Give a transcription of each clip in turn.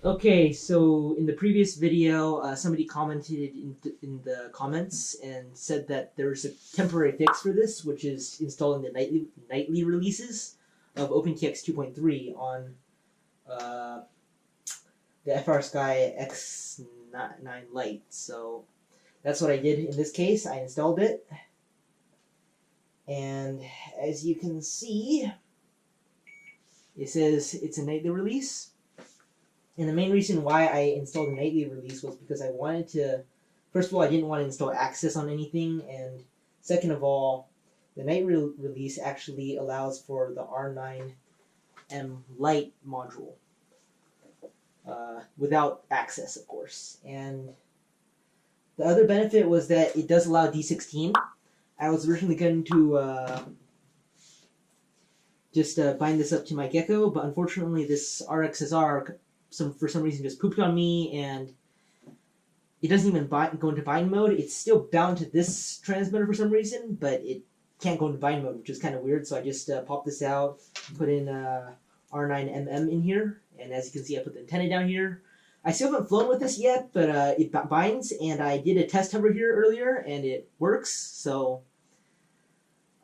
Okay, so in the previous video, somebody commented in the comments and said that there's a temporary fix for this, which is installing the nightly releases of OpenTX 2.3 on the FrSky X9 Lite. So that's what I did in this case. I installed it, and as you can see, it says it's a nightly release. And the main reason why I installed a nightly release was because I wanted to, first of all, I didn't want to install access on anything, and second of all, the nightly release actually allows for the R9M Lite module without access, of course. And the other benefit was that it does allow D16. I was originally going to just bind this up to my Gecko, but unfortunately this RXSR for some reason just pooped on me, and it doesn't even go into bind mode. It's still bound to this transmitter for some reason, but it can't go into bind mode, which is kind of weird. So I just popped this out, put in R9MM in here, and as you can see, I put the antenna down here. I still haven't flown with this yet, but it binds, and I did a test hover here earlier, and it works. So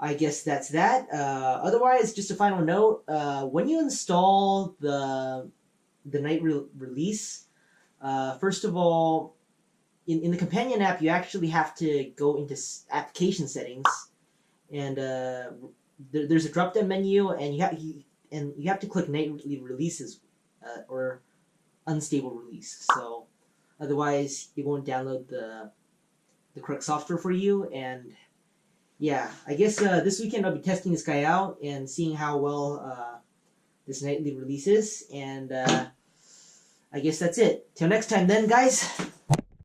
I guess that's that. Otherwise, just a final note: when you install the night release, first of all, in the companion app, you actually have to go into application settings, and there's a drop down menu, and you have to click nightly releases or unstable release. So otherwise, it won't download the correct software for you. And yeah, I guess this weekend I'll be testing this guy out and seeing how well this nightly releases, and I guess that's it. Till next time then, guys.